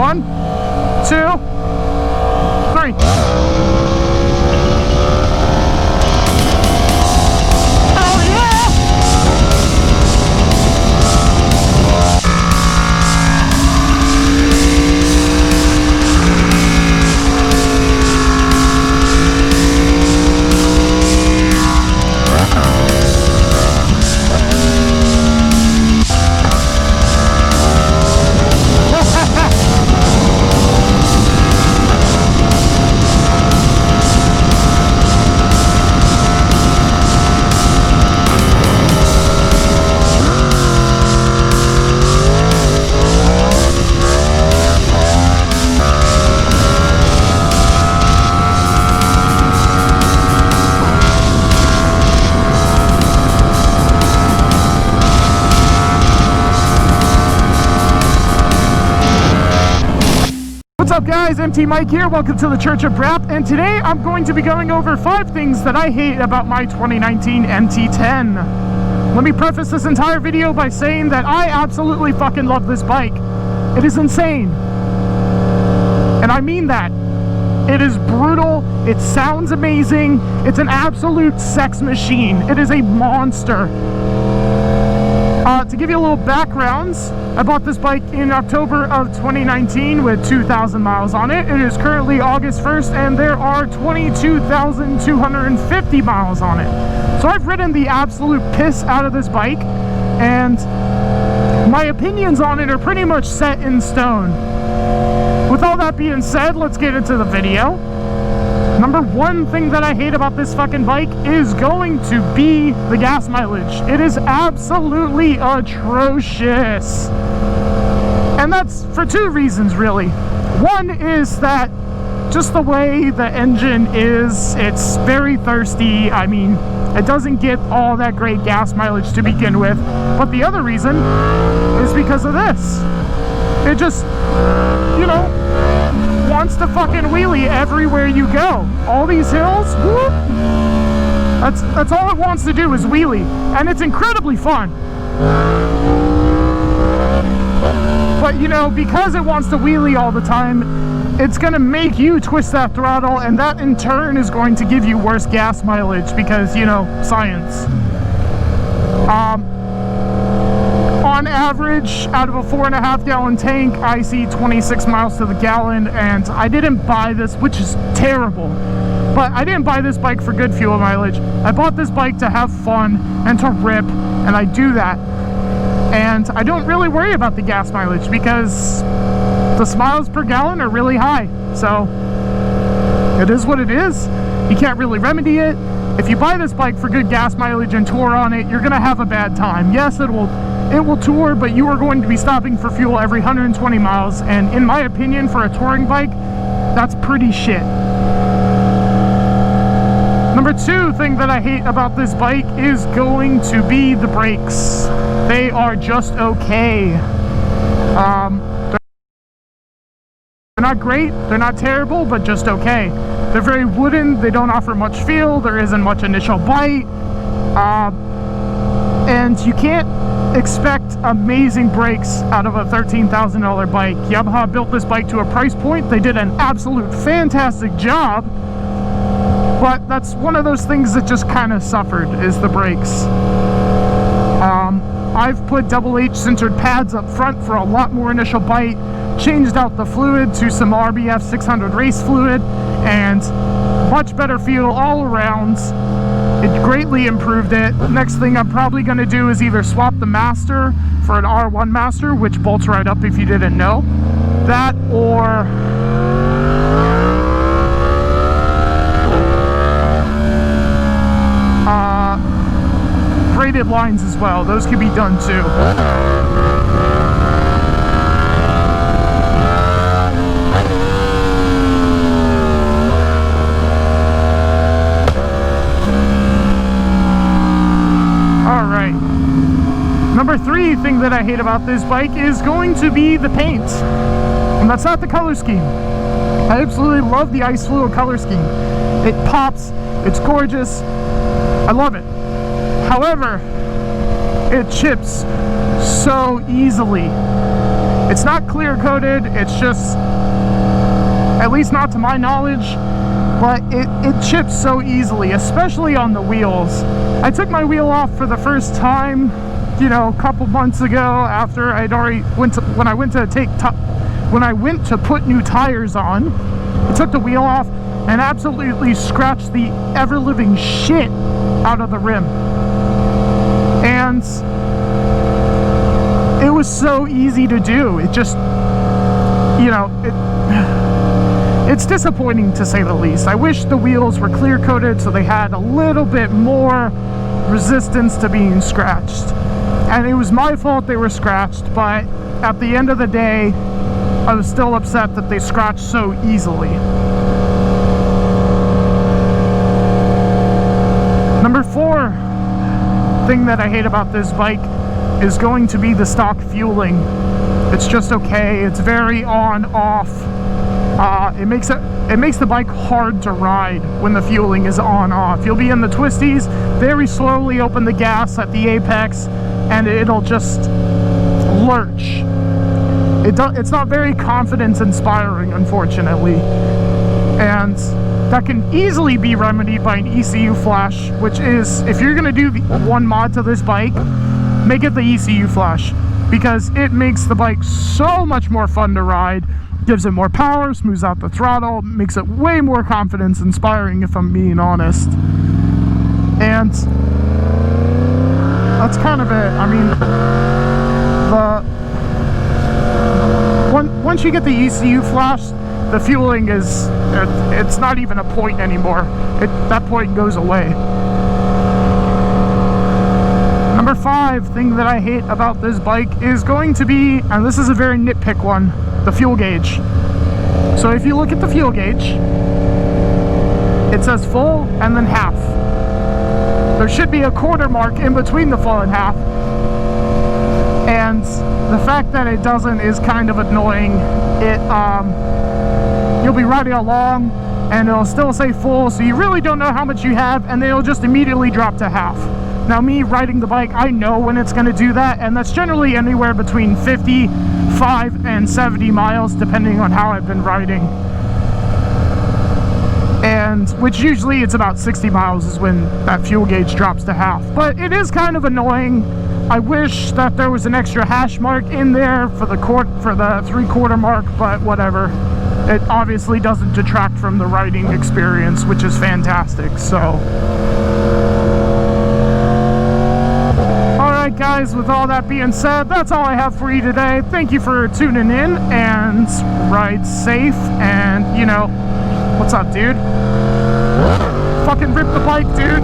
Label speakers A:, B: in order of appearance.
A: 1, 2, 3. What's up guys, MT Mike here, welcome to the Church of Brap, and today I'm going to be going over 5 things that I hate about my 2019 MT10. Let me preface this entire video by saying that I absolutely fucking love this bike. It is insane. And I mean that. It is brutal, it sounds amazing, it's an absolute sex machine. It is a monster. To give you a little background, I bought this bike in October of 2019 with 2,000 miles on it. It is currently August 1st and there are 22,250 miles on it. So I've ridden the absolute piss out of this bike and my opinions on it are pretty much set in stone. With all that being said, let's get into the video. Number 1 thing that I hate about this fucking bike is going to be the gas mileage. It is absolutely atrocious. And that's for 2 reasons, really. One is that just the way the engine is, it's very thirsty. I mean, it doesn't get all that great gas mileage to begin with. But the other reason is because of this. It just, you know, wants to fucking wheelie everywhere you go. All these hills, whoop, that's all it wants to do is wheelie, and it's incredibly fun. But you know, because it wants to wheelie all the time, it's gonna make you twist that throttle, and that in turn is going to give you worse gas mileage because, you know, science. On average, out of a 4.5 gallon tank, I see 26 miles to the gallon, and I didn't buy this, which is terrible, but I didn't buy this bike for good fuel mileage. I bought this bike to have fun and to rip, and I do that. And I don't really worry about the gas mileage because the miles per gallon are really high. So it is what it is. You can't really remedy it. If you buy this bike for good gas mileage and tour on it, you're gonna have a bad time. Yes, it will tour, but you are going to be stopping for fuel every 120 miles, and in my opinion, for a touring bike, that's pretty shit. Number 2 thing that I hate about this bike is going to be the brakes. They are just okay. They're not great, they're not terrible, but just okay. They're very wooden, they don't offer much feel, there isn't much initial bite, and you can't expect amazing brakes out of a $13,000 bike. Yamaha built this bike to a price point. They did an absolute fantastic job, but that's one of those things that just kind of suffered, is the brakes. I've put double H sintered pads up front for a lot more initial bite, changed out the fluid to some RBF 600 race fluid, and much better feel all around. It greatly improved it. Next thing I'm probably going to do is either swap the master for an R1 master, which bolts right up if you didn't know. That, or braided lines as well. Those can be done too. Number 3 thing that I hate about this bike is going to be the paint. And that's not the color scheme. I absolutely love the ice fluid color scheme. It pops, it's gorgeous, I love it. However, it chips so easily. It's not clear coated, it's just, at least not to my knowledge, but it chips so easily, especially on the wheels. I took my wheel off for the first time, you know, a couple months ago after I'd already when I went to put new tires on. I took the wheel off and absolutely scratched the ever-living shit out of the rim. And it was so easy to do. It just, you know, it's disappointing to say the least. I wish the wheels were clear coated so they had a little bit more resistance to being scratched. And it was my fault they were scratched, but at the end of the day, I was still upset that they scratched so easily. Number 4 thing that I hate about this bike is going to be the stock fueling. It's just okay. It's very on-off. It makes the bike hard to ride when the fueling is on-off. You'll be in the twisties, very slowly open the gas at the apex, and it'll just lurch. It's not very confidence-inspiring, unfortunately. And that can easily be remedied by an ECU flash, which is, if you're going to do one mod to this bike, make it the ECU flash, because it makes the bike so much more fun to ride, gives it more power, smooths out the throttle, makes it way more confidence-inspiring, if I'm being honest. And that's kind of it. I mean, once you get the ECU flash, the fueling is, it's not even a point anymore. That point goes away. Number 5 thing that I hate about this bike is going to be, and this is a very nitpick one, the fuel gauge. So if you look at the fuel gauge, it says full and then half. There should be a quarter mark in between the full and half. And the fact that it doesn't is kind of annoying. You'll be riding along and it'll still say full, so you really don't know how much you have, and then it'll just immediately drop to half. Now, me riding the bike, I know when it's going to do that, and that's generally anywhere between 55 and 70 miles, depending on how I've been riding. And which usually it's about 60 miles is when that fuel gauge drops to half. But it is kind of annoying. I wish that there was an extra hash mark in there for the 3/4 mark, but whatever. It obviously doesn't detract from the riding experience, which is fantastic. So, alright guys, with all that being said, that's all I have for you today. Thank you for tuning in, and ride safe, and, you know, what's up, dude? Fucking rip the bike, dude.